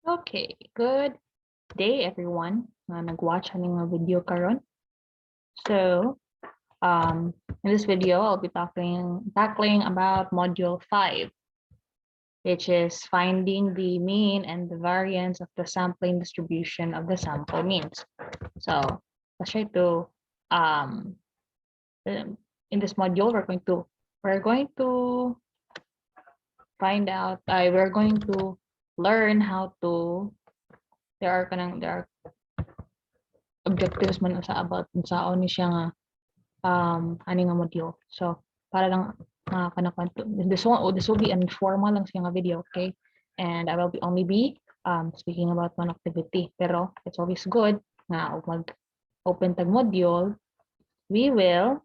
Okay, good day everyone. Nag-watch aning nga video karon. So, in this video, I'll be tackling about module 5, which is finding the mean and the variance of the sampling distribution of the sample means. So, let's try to um in this module we're going to find out we're going to learn how to there are objectives man sa about sa ni siya nga ani nga module. So para lang this will be informal lang siya nga video, okay? And I will only be speaking about one activity. Pero it's always good nga mag open tag module, we will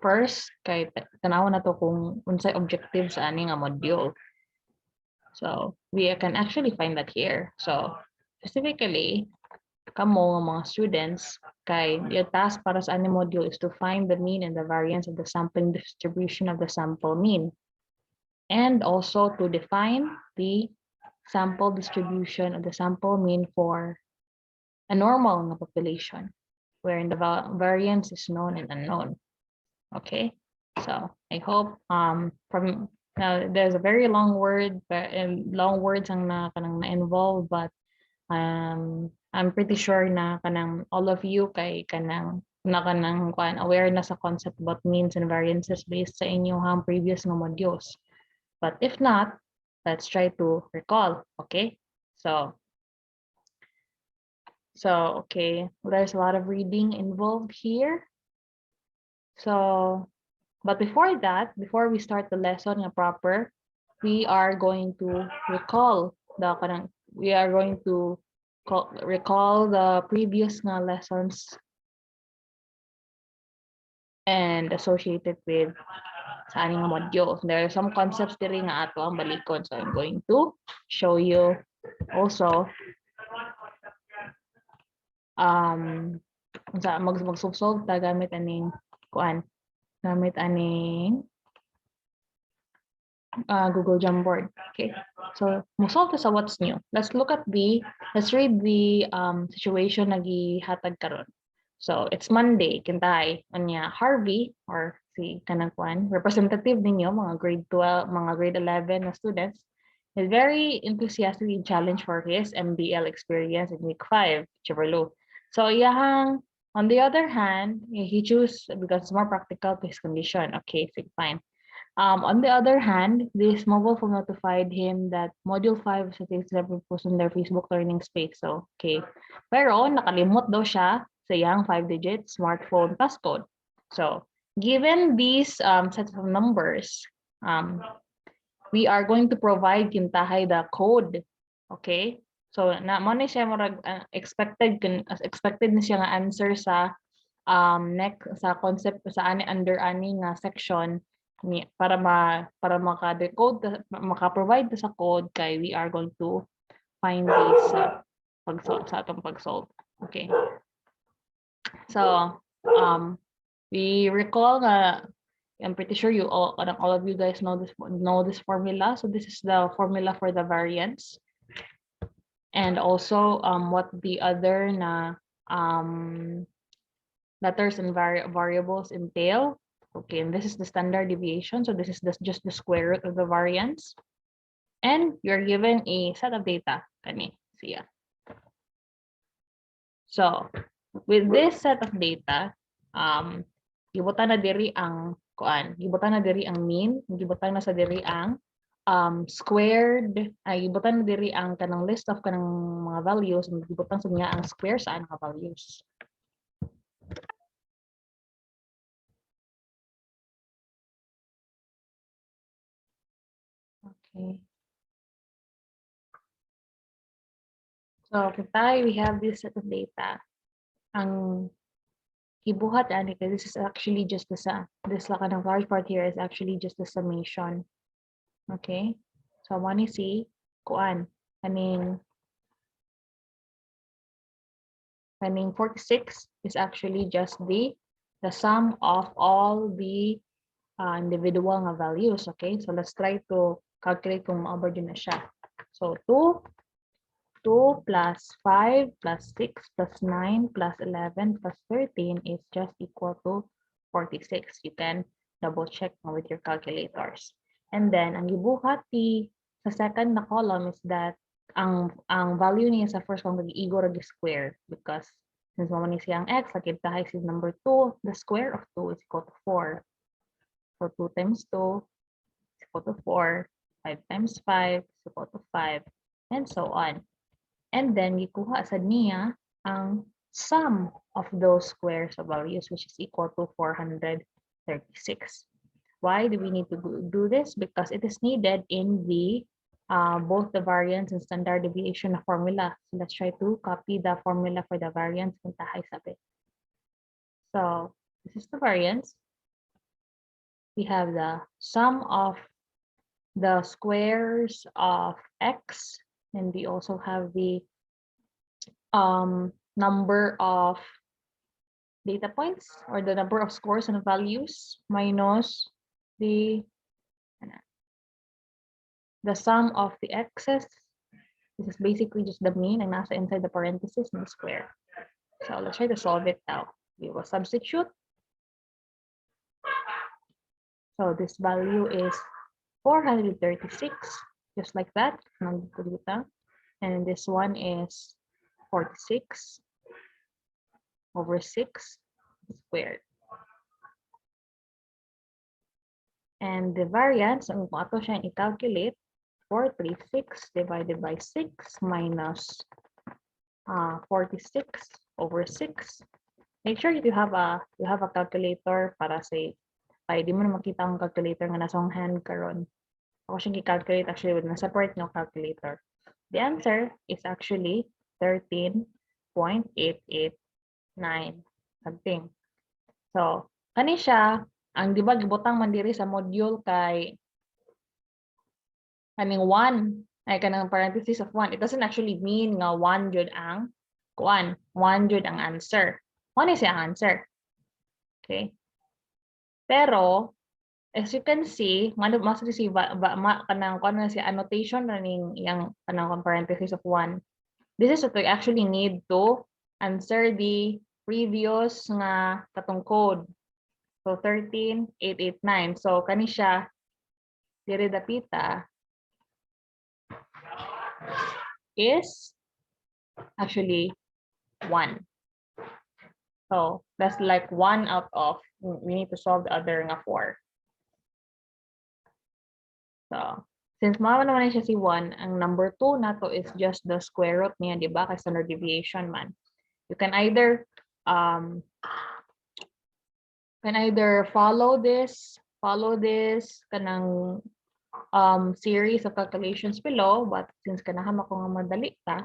first kay tanaw na to kung unsay objectives sa ani nga module. So we can actually find that here. So specifically kamo nga mga students kay your task para sa any module is to find the mean and the variance of the sampling distribution of the sample mean, and also to define the sample distribution of the sample mean for a normal nga population wherein the variance is known and unknown. Okay, so I hope from now there's a very long word and long words ang kanang na involved, but I'm pretty sure na kanang all of you kay kanang aware na sa concept about means and variances based sa inyong previous nga modules. But if not, let's try to recall, okay? So okay, there's a lot of reading involved here. So, but before that, before we start the lesson proper, we are going to recall recall the previous lessons and associated with sa aning module. There are some concepts diri nga ato ang balikon. So I'm going to show you also mag-solve ta gamit aning Google Jamboard. Okay, so mo-solve sa what's new. Let's read the situation na gihatag karon. So it's Monday, kintay anya Harvey or si kanang representative ninyo mga grade 12, mga grade 11 na students is very enthusiastically challenged for his MDL experience in week 5, Chiverlo. So on the other hand, he chose because it's more practical to his condition. Okay, so fine. On the other hand, this mobile phone notified him that Module 5 settings have been posted on their Facebook learning space. So, okay. Pero nakalimot daw siya sa iyang 5-digit smartphone passcode. So, given these sets of numbers, we are going to provide kintahay the code. Okay? So, mo na siya expected na siya nga answer sa next sa concept sa under ani nga section para maka-provide sa code kay we are going to find this pag-solve. Okay. So we recall I'm pretty sure all of you guys know this formula. So this is the formula for the variance, and also what the other letters and variables entail. Okay, and this is the standard deviation. So this is just the square root of the variance. And you're given a set of data. So with this set of data, gibutan na diri ang mean, gibutan na sa diri ang squared, gibutan na diri ang kanang list of kanang mga values, gibutan sa niya ang square sa mga values. Okay. So we have this set of data. Ang gibuhat this is actually just this large part here is actually just the summation. Okay. So I want to see kaning 46 is actually just the sum of all the individual values. Okay, so let's try to calculate kung maabot na siya. So 2 plus 5 plus 6 plus 9 plus 11 plus 13 is just equal to 46. You can double check with your calculators. And then, ang gibuhat sa second na column is that ang value niya sa first column igo rag square because since mo ni siyang x, lakit tahay is number 2, the square of 2 is equal to 4. So 2 times 2 is equal to 4. 5 times 5 is equal to 5. And so on. And then, gikuha sa niya ang sum of those squares of values, which is equal to 436. Why do we need to do this? Because it is needed in the both the variance and standard deviation formula. So let's try to copy the formula for the variance. So this is the variance. We have the sum of the squares of x, and we also have the number of data points or the number of scores and values minus the sum of the x's. This is basically just the mean and nasa inside the parentheses and the square. So let's try to solve it now. We will substitute. So this value is 436, just like that. And this one is 46 over 6 squared. And the variance, ang kung ato siyang i-calculate, 436 divided by 6 minus 46 over 6. Make sure you have a calculator para say, ay di mo na makita ang calculator nga nasa hand karon. Ako siyang i-calculate actually with a separate no calculator. The answer is actually 13.889 something. So, kani siya, ang di ba gibutang man diri sa module kay kaning 1 ay kanang parenthesis of 1. It doesn't actually mean nga 1 jud ang kuan, 1 jud ang answer. 1 is ang answer. Okay? Pero as you can see, mas si kanang kuan na si annotation running yang kanang parenthesis of 1. This is what we actually need to answer the previous nga katong code. So 13,889. So kani siya diri dapita is actually 1. So that's like 1 out of, we need to solve the other nga 4. So since mama naman siya si 1, ang number 2 nato is just the square root niya, di ba? Kay standard deviation man. You can either follow this kanang series of calculations below, but since kanahan ako nga madali ta,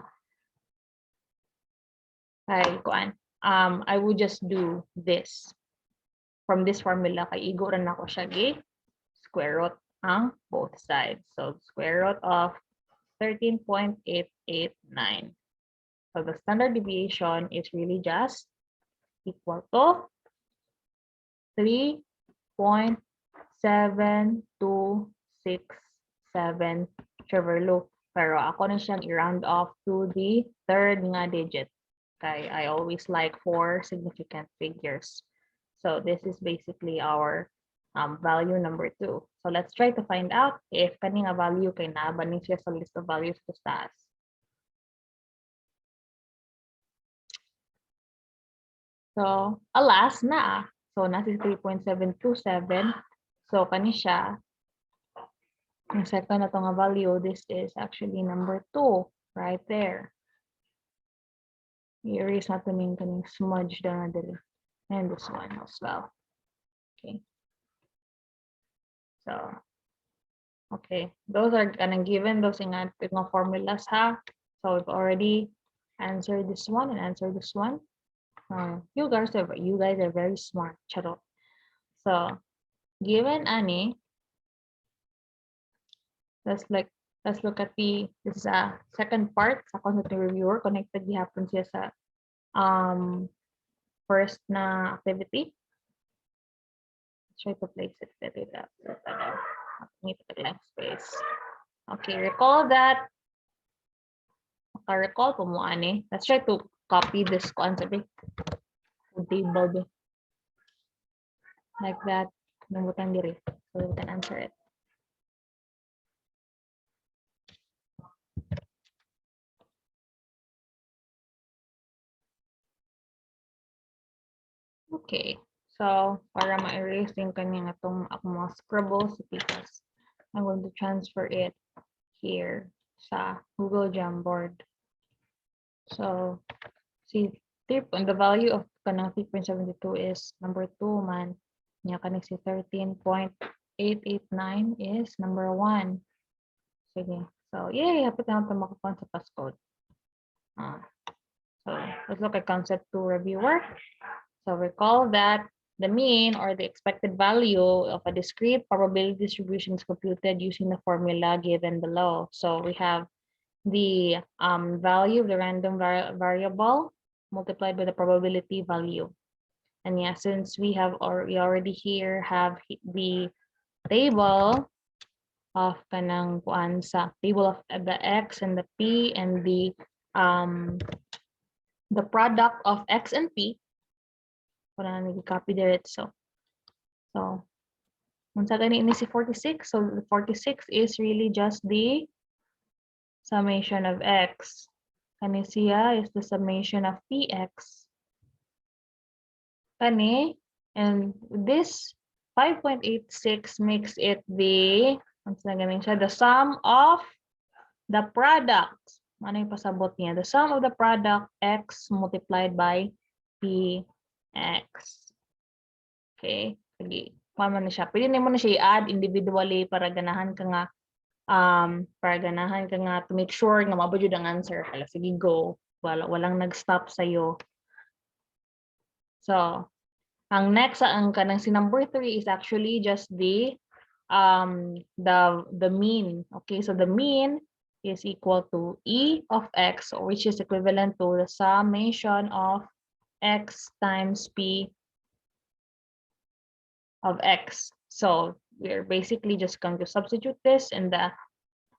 I would just do this from this formula kay igo ran ako siya square root ang both sides. So square root of 13.889. So the standard deviation is really just equal to 3.7267 Cheverlo. Pero ako na siyang i-round off to the third nga digit. Okay, I always like 4 significant figures. So this is basically our value number 2. So let's try to find out if kani nga value kay naabanin siya sa list of values to taas. So alas na. So nasa 3.727. So kani siya, yung second na to nga value, this is actually number 2 right there. I-erase natin yung kaning smudge na dali. And this one as well. Okay. So, okay. Those are kanang given those nga formulas ha. So we've already answered this one and answered this one. You guys are very smart. Charot. So, given ani, let's look at this is a second part sa concept reviewer. Connected gihapon siya sa first na activity. Let's try to place it there. Space. Okay, recall that recall po mo ani. Let's try to copy this concept table like that. Nambutan diri. So we can answer it. Okay. So, para ma-erase yung kanyang atong mga scribbles because I'm going to transfer it here sa Google Jamboard. So, see, the value of kanang 3.72 is number 2 man. Nya kanang si 13.889 is number 1. Sige. So, yay, hapit na natin makakuha sa passcode. So, let's look at concept 2 reviewer. So, recall that the mean or the expected value of a discrete probability distribution is computed using the formula given below. So, we have the value of the random variable multiplied by the probability value. And yeah, since we already here have the table of kanang kuan sa table of the x and the p and the product of x and p. Wala na nag-copy there. So unsa gani ini si 46? So the 46 is really just the summation of x. Kani siya is the summation of px. Kani, and this 5.86 makes it the sum of the product. Ano yung pasabot niya? The sum of the product x multiplied by px. Okay? Sige. Paano na siya? Pwede mo na siya i-add individually para ganahan ka nga to make sure nga mabot yun ang answer. Hala, sige, go. Walang nag-stop sa'yo. So, ang next, ang kanang si number 3 is actually just the mean. Okay, so the mean is equal to E of x, which is equivalent to the summation of x times P of x. So we're basically just going to substitute this, and the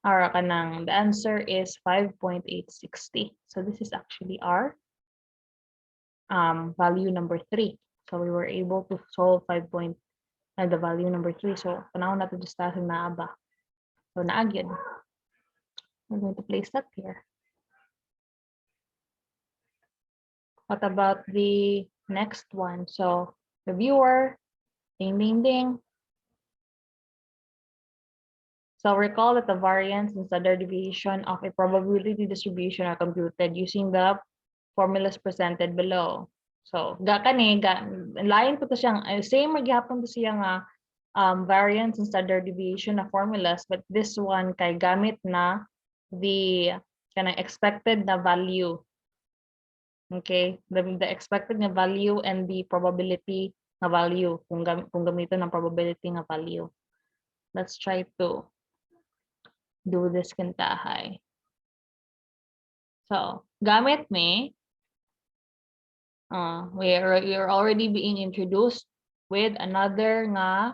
answer is 5.860. So this is actually our value number 3. So we were able to solve the value number 3. So panahon natin just na aba. So naagyan. We're going to place that here. What about the next one? So reviewer, ding, ding, ding. So recall that the variance and standard deviation of a probability distribution are computed using the formulas presented below. So lain po to siyang same magyapon to siya nga variance and standard deviation na formulas, but this one kay gamit na the kanang expected na value. Okay, the expected na value and the probability na value kung gamiton ng probability na value. Let's try to do this kintahay. So, gamit me, we're already being introduced with another nga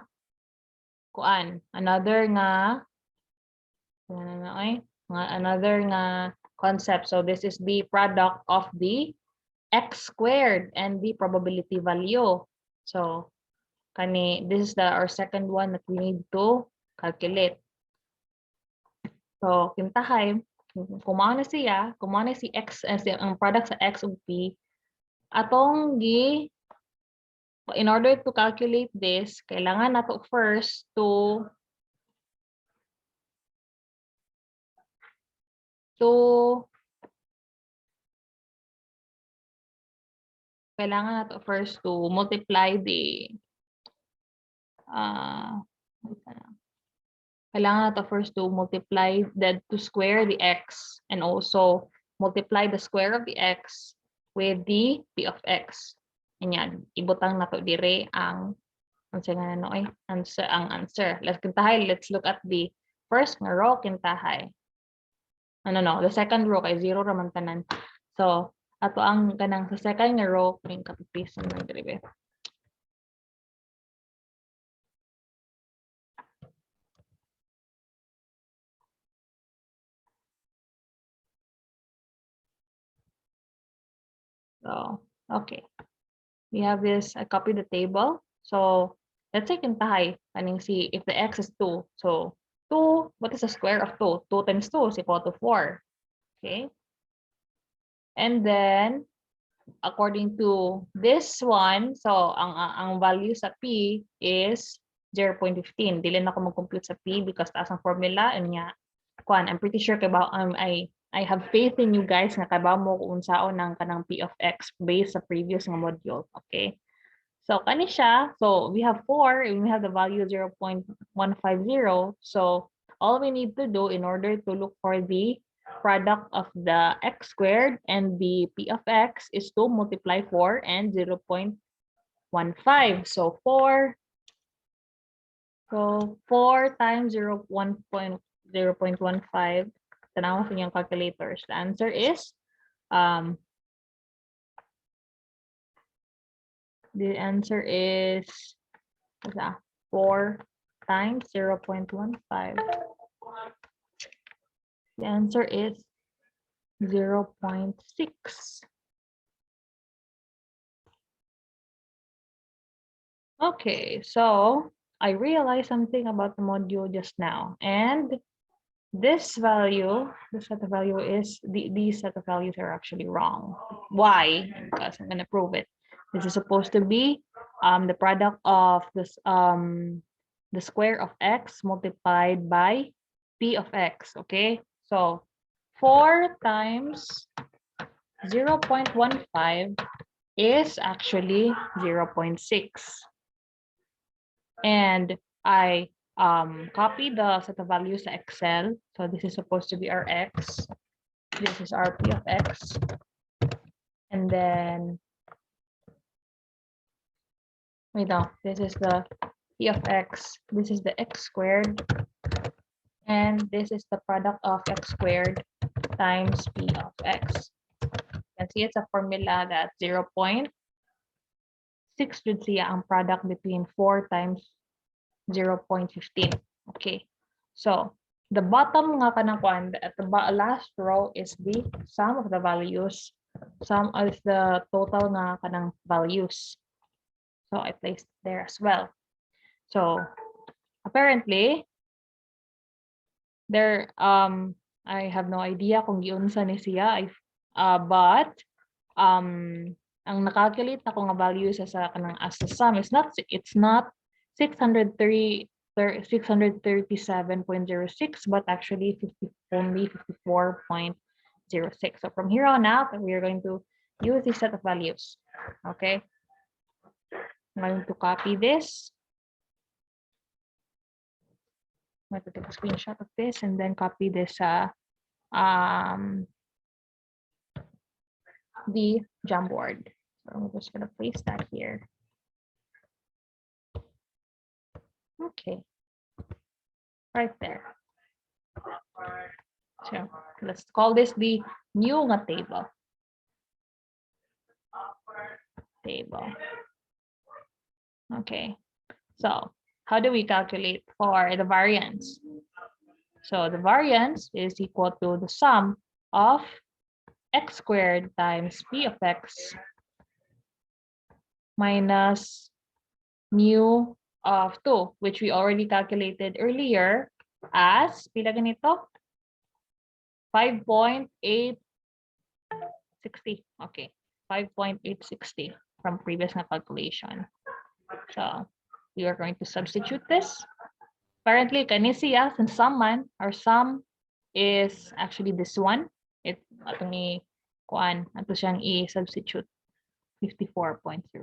concept. So this is the product of the x squared and the probability value. So this is our second one that we need to calculate. So kintahay, kumao na si x ang product sa x ug p, atong in order to calculate this, kailangan nato first to multiply the to square the x and also multiply the square of the x with the p of x. Ayan, ibutang nato dire ang answer. Let's look at the first nga row kintahay. The second row kay 0 raman tanan. So ato ang kanang sa second nga row ning copy-paste na dire. So, okay. We have this, I copy the table. So, let's say kintahay, kaning see if the x is 2. So, 2, what is the square of 2? 2 times 2 is equal to 4. Okay. And then, according to this one, so ang value sa P is 0.15. Dili na ako mag-compute sa P because taas ang formula. And nga, I'm pretty sure kabaw, I have faith in you guys nga kabaw mo kung unsaon ng kanang P of X based sa previous nga module. Okay. So, kani siya. So, we have 4 and we have the value 0.150. So, all we need to do in order to look for the product of the x squared and the P of X is to multiply 4 and 0.15. So, 4 times 0.15. Tanawa sa inyong calculators. The answer is the answer is 4 times 0.15. The answer is 0.6. Okay, so I realized something about the module just now. And this value, this set of value is, these set of values are actually wrong. Why? Because I'm going to prove it. This is supposed to be the product of this the square of x multiplied by P of X. Okay, so 4 times 0.15 is actually 0.6. And I copy the set of values to Excel. So this is supposed to be our X. This is our P of X. And then, wait, no, this is the P of X. This is the X squared. And this is the product of X squared times P of X. You can see it's a formula that 0.6 should see ang product between 4 times 0.15. Okay, so the bottom nga kanang kwan, at the last row is the sum of the values. Sum is the total nga kanang values. So I placed there as well. So apparently there I have no idea kung giunsa ni siya, but ang nakalculate na ko nga values sa kanang as the sum is not, it's not 637.06, but actually only 54.06. So from here on out, we are going to use this set of values. Okay, I'm going to copy this. I'm going to take a screenshot of this and then copy this the Jamboard. So I'm just going to place that here. Okay, right there. So let's call this the new nga table. Okay, so how do we calculate for the variance? So the variance is equal to the sum of x squared times P of X minus mu of 2, which we already calculated earlier as, pila ganito? 5.860. Okay, 5.860 from previous na calculation. So we are going to substitute this. Apparently, kanisiya, since sum man, our sum is actually this one. It atong kuan ato siyang i-substitute 54.06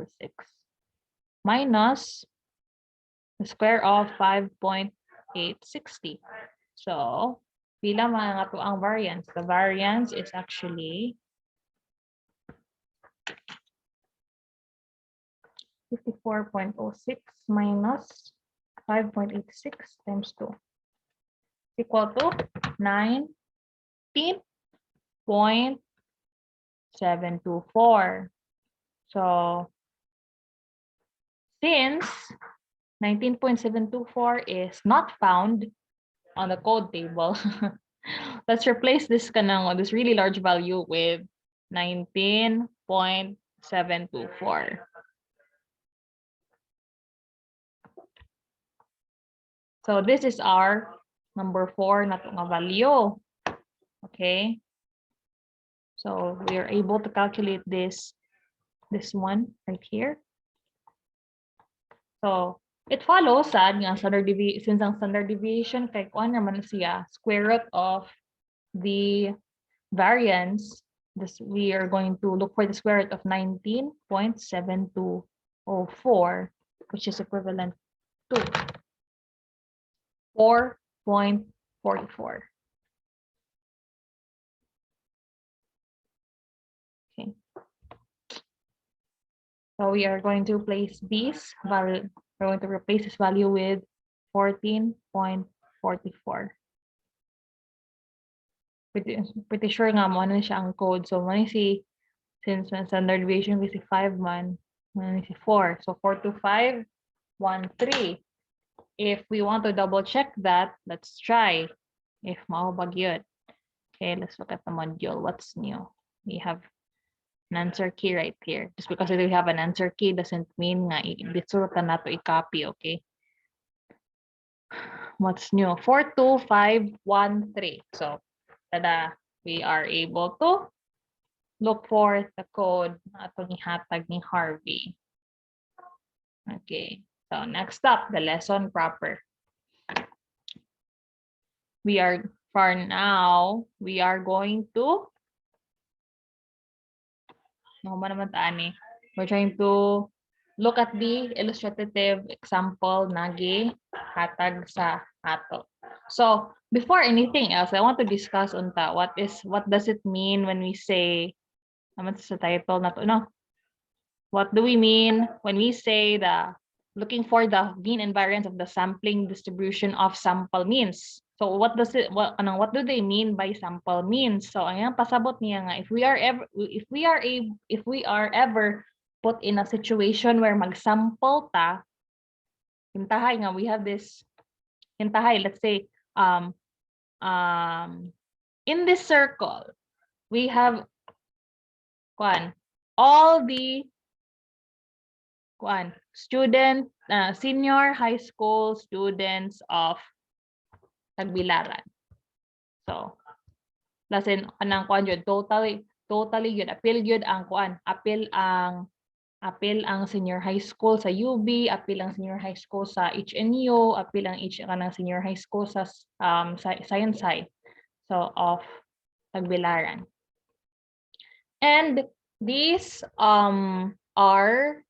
minus the square of 5.860. So, pila man ato ang variance? The variance is actually 54.06 minus 5.86 times 2 equal to 19.724. So since 19.724 is not found on the code table, let's replace this kanang this really large value with 19.724. 13.724. So this is our number 4 na nga value. Okay. So we are able to calculate this one right here. So it follows sad nga since ang standard deviation kay kuan naman siya square root of the variance. We are going to look for the square root of 19.7204, which is equivalent to 4.44. Okay. So we are going to place this value. We're going to replace this value with 14.44. Pretty sure nga mo ano siya ang code. So man si since standard deviation is 5 man, man si 4. So 42513. If we want to double check that, let's try. If maubag yun. Okay, let's look at the module. What's new? We have an answer key right here. Just because we have an answer key doesn't mean nga isurutan nato i-copy, okay? What's new? 42513. So, tada, we are able to look for the code na atong ihatag ni Harvey. Okay. So, next up, the lesson proper. We are going to we're trying to look at the illustrative example na hatag sa ato. So before anything else, I want to discuss on what does it mean when we say naman sa title na to, no? What do we mean when we say looking for the mean and variance of the sampling distribution of sample means? So what do they mean by sample means? So ayan pasabot niya nga if we are ever put in a situation where magsample ta, hintahay nga we have this hintahay, let's say in this circle we have all the student senior high school students of Tagbilaran. So, lasin anang yun, totally yun, appeal yun ang appeal ang senior high school sa UB, appeal ang senior high school sa HNU, appeal ang senior high school sa Science High, so of Tagbilaran. And these are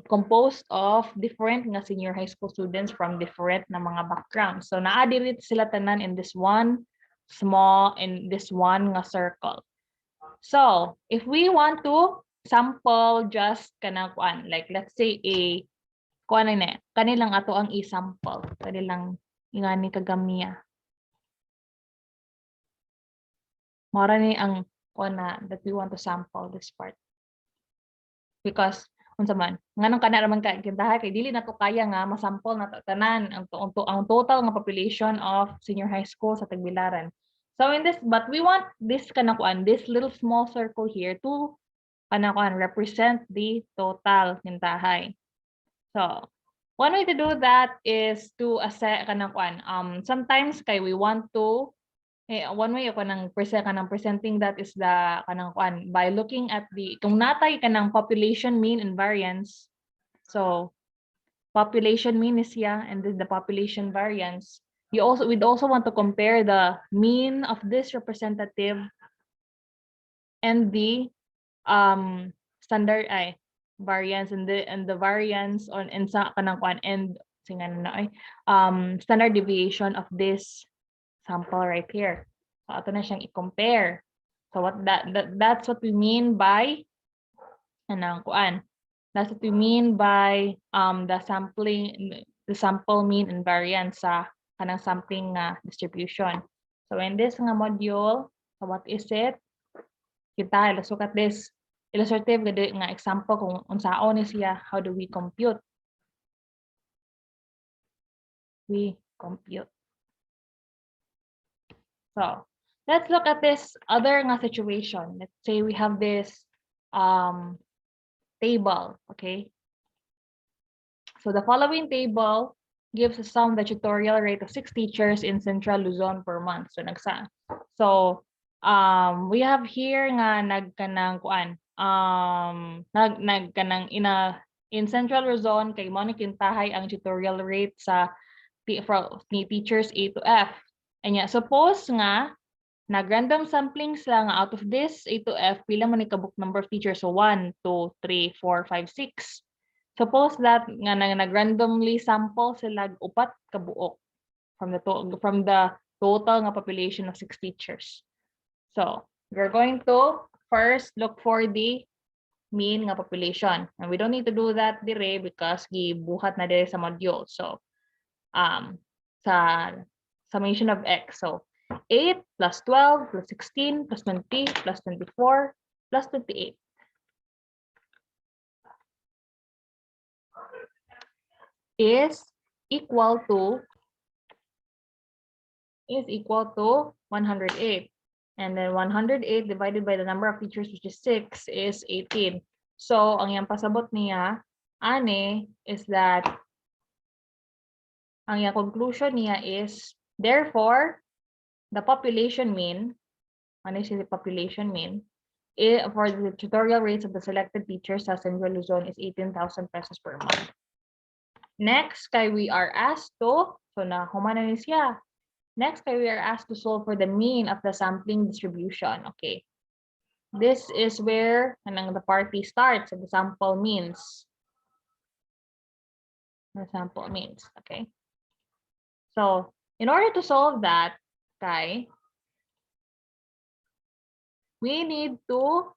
composed of different nga senior high school students from different na mga backgrounds. So naadirit sila tanan in this one nga circle. So if we want to sample just like let's say kanilang ato ang i-sample, kanilang ingani kagamiya. Mara ni ang that we want to sample this part. Because unsa man nganong kana raman ka kintahay kay dili nato kaya nga masample nato tanan ang total nga population of senior high school sa Tagbilaran. So but we want this this little small circle here to represent the total kintahay. So one way to do that is to assess sometimes kay we want to one way presenting that is by looking at kung natay population mean and variance. So population mean is and then the population variance. We'd also want to compare the mean of this representative and the standard variance and the variance on and sa and standard deviation of this sample right here. So ato na siyang i-compare. So that's what we mean by that's what we mean by the sample mean and variance sa kanang sampling distribution. So in this nga module, so what is it? Let's look at this illustrative nga example kung unsaon ni siya. How do we compute? We compute. So Let's look at this other nga situation. Let's say we have this table, okay? So the following table gives some vegetorial rate of 6 teachers in Central Luzon per month. So we have here nga nagkanang kuan nagkanang in Central Luzon kay mo ni kintahay ang tutorial rate sa ni teachers A to F. Anya suppose nga nag-random samplings lang out of this A to F, pila man ni ka-book number of teachers. So 1, 2, 3, 4, 5, 6. Suppose that nga nag-randomly sample sila upat ka buok from the total nga population of 6 teachers. So we're going to first look for the mean nga population. And we don't need to do that dire because gibuhat na dire sa module. So sa summation of x. So 8 plus 12 plus 16 plus 20 plus 24 plus 28. Is equal to 108. And then 108 divided by the number of teachers, which is 6, is 18. So ang yang pasabot niya ane is that ang yang conclusion niya is therefore the population mean, ano is the population mean, for the tutorial rates of the selected teachers sa Central Luzon is 18,000 pesos per month. Next, kay we are asked to, so na humana ni siya. Next, kay we are asked to solve for the mean of the sampling distribution. Okay. This is where the party starts, the sample means. The sample means, okay. So, in order to solve that, kay, we need to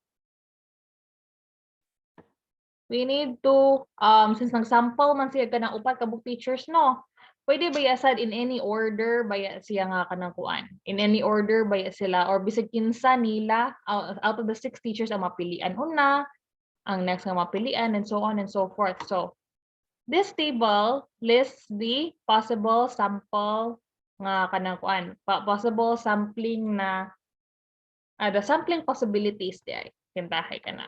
since nag-sample man siya ka ng upat ka book teachers, no? Pwede ba yasad in any order ba siya nga kanang kuan? In any order ba sila or bisag kinsa nila out of the 6 teachers ang mapilian una, ang next nga mapilian, and so on and so forth. So this table lists the possible sample nga kanang kuan, possible sampling na the sampling possibilities there. Kintahay ka na.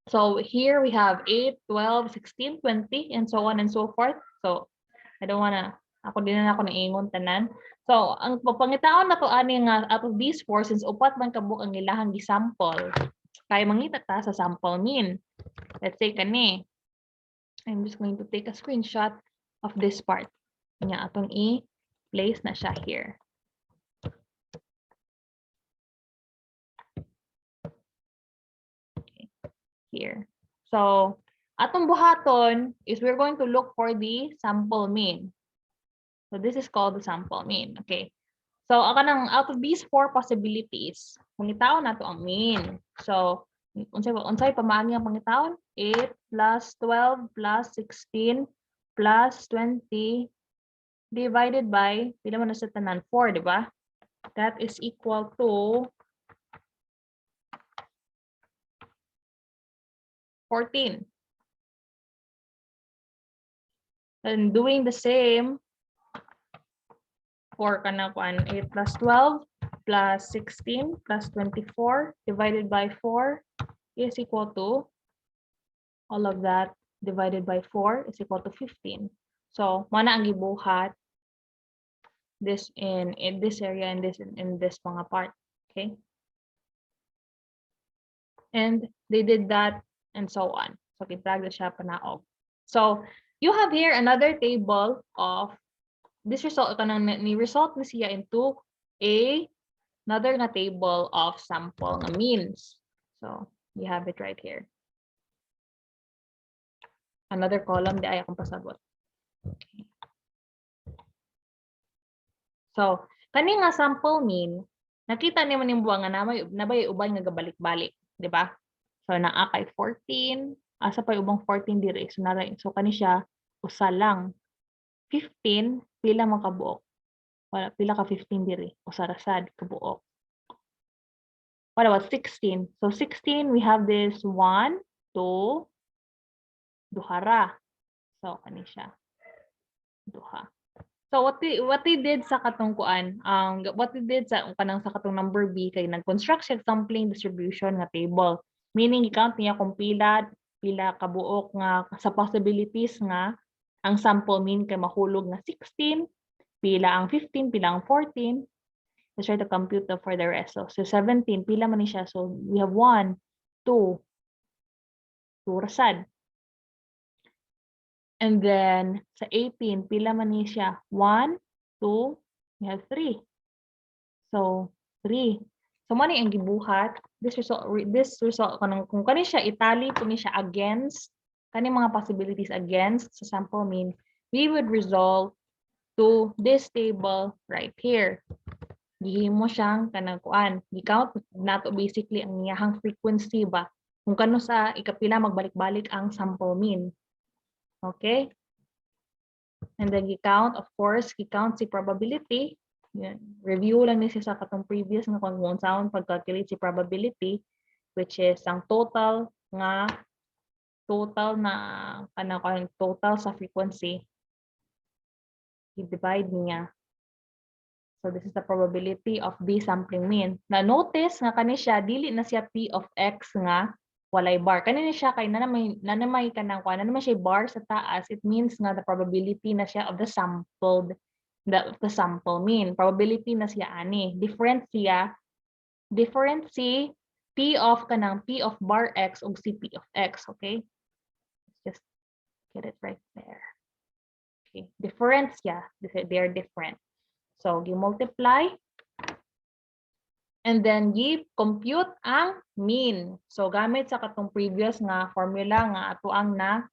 So here we have 8, 12, 16, 20, and so on and so forth. So I don't wanna, ako din na ako naingon tanan. So ang papangitaon na to ani nga out of these 4, since upat man kabuk ang ilahang gisample, kaya mangita ta sa sample mean. Let's say kani. I'm just going to take a screenshot of this part. Nya atong i-place na siya here. Here. So, atong buhaton is we're going to look for the sample mean. So this is called the sample mean. Okay. So, out of these 4 possibilities, pangitaon na to ang mean. So, unsay pamaagi ang pangitaon? 8 plus 12 plus 16 plus 20 divided by, pila man na sa tanan? 4, di ba? That is equal to 14. And doing the same for 8 plus 12 plus 16 plus 24 divided by 4 is equal to, all of that divided by 4 is equal to 15. So, mana ang gibuhat this in this area and this in this mga part. Okay? And they did that and so on. So, kitag na siya panaog. So, you have here another table of this result. Ni result na siya into another na table of sample na means. So, you have it right here. Another column di ay akong pasabot. Okay. So, kani nga sample mean, nakita niyo man yung buwan nga nabay uban nga gabalik-balik, di ba? So naa kay 14, asa pa ubang 14 dire. So kani siya usa lang. 15 pila man kabuok. Wala pila ka 15 dire. Usa ra sad kabuok. What about 16? So 16 we have this 1, 2, duha ra. So kani siya. Duha. So what they did sa katungkuan, what they did sa kanang sa katong number B kay nag-construct siya sampling distribution nga table. Meaning i-count niya kung pila kabuok nga sa possibilities nga ang sample mean kay mahulog nga 16, pila ang 15, pila ang 14. Let's try to compute for the rest. So 17, pila man ni siya. So we have 1, 2 rasad. And then sa 18, pila man ni siya? 1, 2, we have 3. So 3. So mo ni ang gibuhat. This result kung kani siya itali po ni siya against kani mga possibilities against sa sample mean, we would resolve to this table right here. Gihimo siyang kanang kuan. Gi-count nato basically ang iyahang frequency ba kung kano sa ikapila magbalik-balik ang sample mean. Okay? And then gi-count, of course, gi-count si probability. Yan. Review lang ni siya sa katong previous nga kung sound pag-calculate si probability, which is ang total na kanang total sa frequency. I-divide niya. So this is the probability of B sampling mean. Na notice nga kani siya dili na siya P of X nga walay bar. Kanina siya kay nanamay kanang kuan, nanamay siya bar sa taas. It means nga the probability na siya of the sample mean. Probability na siya ani. Different si P of bar X ug si P of X, okay? Let's just get it right there. Okay, different siya. They are different. So, gi-multiply and then gi-compute ang mean. So, gamit sa katong previous nga formula nga ato ang na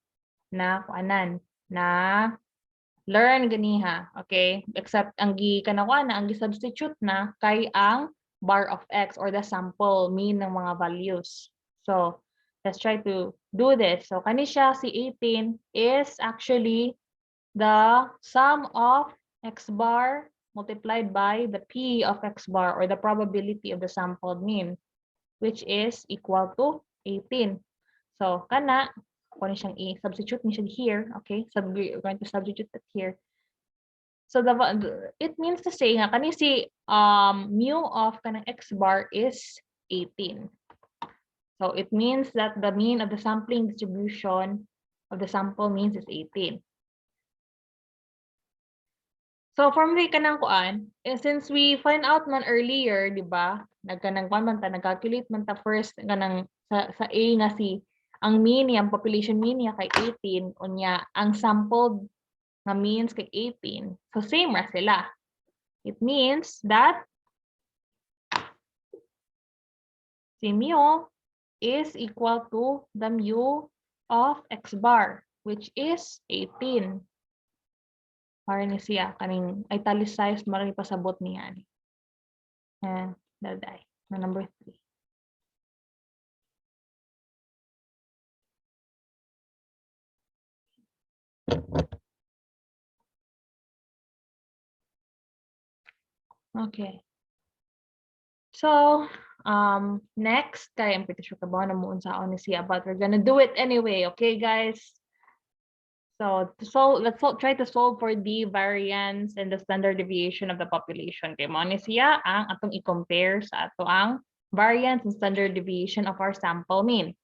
learn ganiha, okay? Except ang ang gi-substitute na kay ang bar of X or the sample mean ng mga values. So, let's try to do this. So, kani siya si 18 is actually the sum of X bar multiplied by the P of X bar or the probability of the sampled mean, which is equal to 18. So, kana, kung ano siyang i-substitute niya here, okay? We're going to substitute that here. So, it means to say nga, kani si mu of kanang X bar is 18. So, it means that the mean of the sampling distribution of the sample means is 18. So from the kanang kuan, since we find out man earlier, di ba? Nag-calculate man ta first kanang sa A nga si ang mean ang population mean niya kay 18 unya ang sampled nga means kay 18. So same ra sila. It means that si mu is equal to the mu of X bar, which is 18. Para ni siya kaning italicized marami pasabot niya ni. Daday na number 3. Okay. So, next, kaya I'm pretty sure kabaw na mo unsa ni siya, but we're gonna do it anyway, okay, guys? So, let's try to solve for the variance and the standard deviation of the population. Kay mo ni siya ang atong i-compare sa ato ang variance and standard deviation of our sample mean.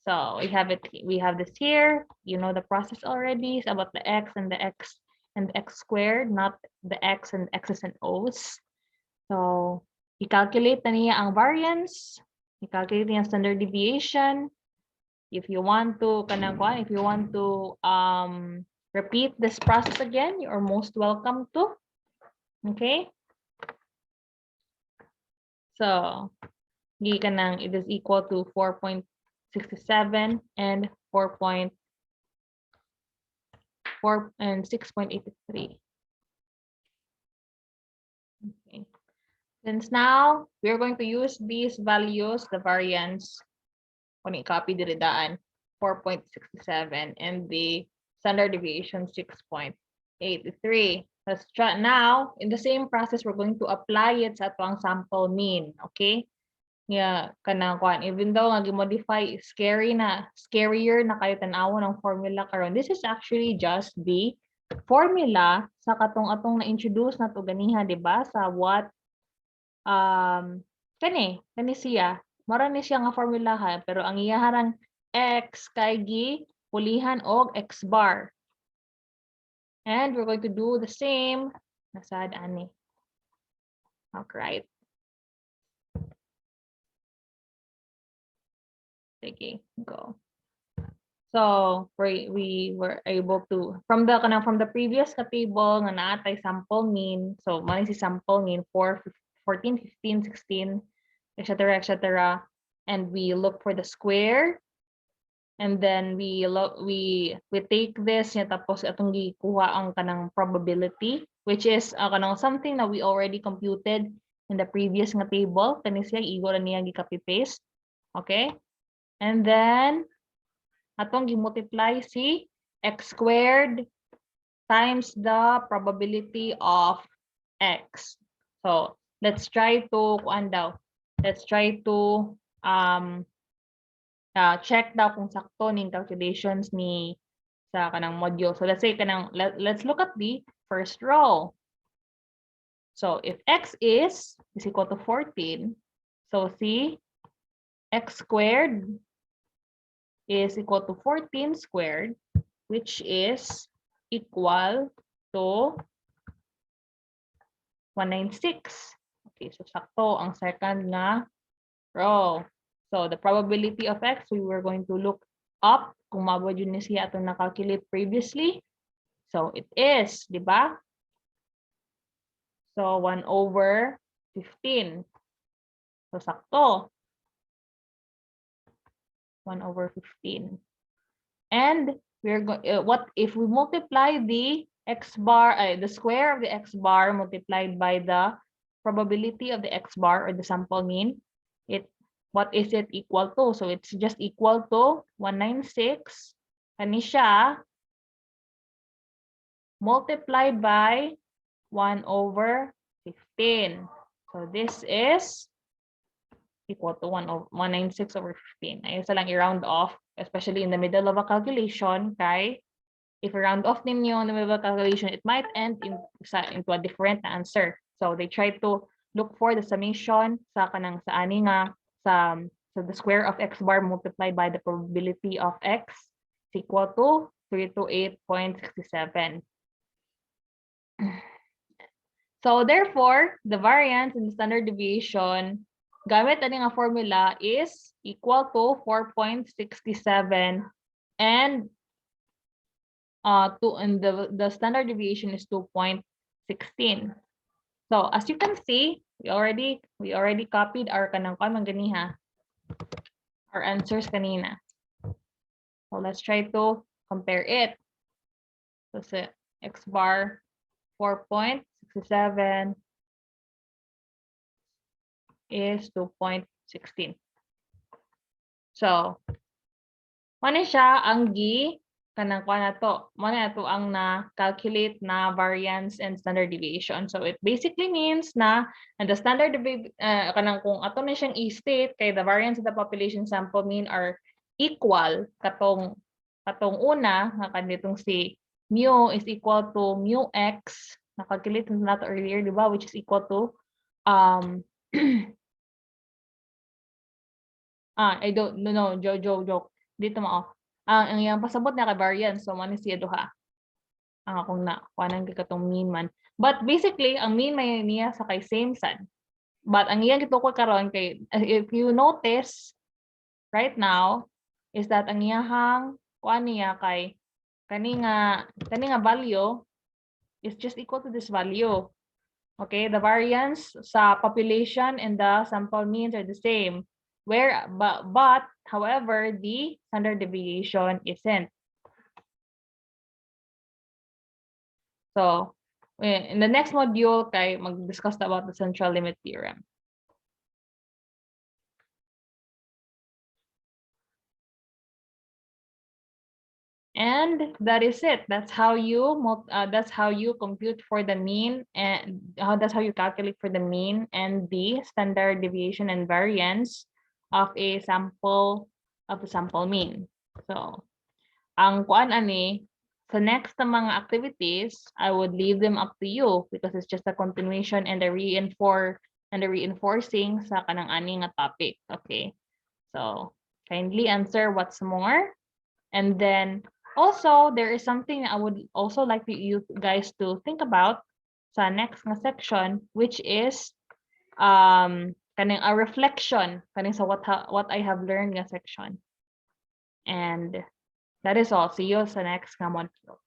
So, we have this here. You know the process already. It's about the x and the x squared, not the x and x's and o's. So, i-calculate na niya ang variance, i-calculate niya ang standard deviation. If you want to repeat this process again, you are most welcome to. Okay? So, it is equal to 4.67 and 6.83. Okay. Since now we are going to use these values, the variance, kung i-copy diridaan, 4.67 and the standard deviation 6.83. Let's try now. In the same process, we're going to apply it sa atong sample mean. Okay? Yeah, kanang kuan. Even though nga gi-modify, scarier na kayo tan-awon ang formula karon. This is actually just the formula sa katong-atong na-introduce na to ganiha, di ba? Sa what kani siya. Mara ni siya nga formula ha, pero ang iyaharang x kay gi pulihan og x bar. And we're going to do the same nasad ani. Okay. Sige, go. So we were able to from the previous table nga naatay sample mean. So man si sample mean 4, 14, 15, 16, etc., etc. And we look for the square. And then we take this nya tapos atong gikuha ang kanang probability, which is kanang something that we already computed in the previous nga table. Kani siya igo ra niya gi-copy paste. Okay? And then atong gi-multiply si x squared times the probability of x. So, let's try to check daw kung sakto ning calculations ni sa kanang module. So let's say let's look at the first row. So if x is equal to 14, so see x squared is equal to 14 squared, which is equal to 196. Okay, so sakto ang second nga row. So the probability of x, we were going to look up kung mabod yun ni siya itong na-calculate previously. So it is, di ba? So 1/15. So sakto. 1/15. And we're going what if we multiply the x bar, the square of the x bar multiplied by the probability of the x bar or the sample mean, what is it equal to? So it's just equal to 196 kani siya multiplied by 1/15. So this is equal to 196/15. Ayun sa lang i-round off, especially in the middle of a calculation, kay if i-round off ninyo in the middle of a calculation, it might end into a different answer. So they try to look for the summation sa kanang sa ani nga so the square of x bar multiplied by the probability of x is equal to 328.67. So therefore, the variance and the standard deviation gamit ani nga formula is equal to 4.67 and the standard deviation is 2.16. So as you can see, we already copied our kanang ganiha, our answers kanina. So let's try to compare it. So x bar 4.67 is 2.16. So, mano siya ang kanang na to. Mano na to ang na-calculate na variance and standard deviation. So, it basically means na the standard kanang kung ato na siyang i-state kay the variance of the population sample mean are equal katong una nga kanitong si mu is equal to mu x na-calculate na nato earlier, di ba, which is equal to I don't no joke dito mo ang iyang pasabot na ka variance, so man siya duha ang akong na kuanan kay katong mean man, but basically ang mean may niya sa kay same sad, but ang iyang gitukoy karon kay if you notice right now is that ang iyahang kuan niya kay kani nga value is just equal to this value. Okay, the variance sa population and the sample means are the same. But however, the standard deviation isn't. So, in the next module, mag-discuss about the central limit theorem. And that is it. That's how you compute for the mean, and that's how you calculate for the mean and the standard deviation and variance of a sample mean. So, ang kuan ani Sa next na mga activities, I would leave them up to you because it's just a continuation and the reinforcing sa kanang ani nga topic. Okay. So kindly answer what's more. And then also there is something I would also like you guys to think about sa next nga section, which is kaning a reflection kaning sa what I have learned nga section. And that is all. See you sa next nga module.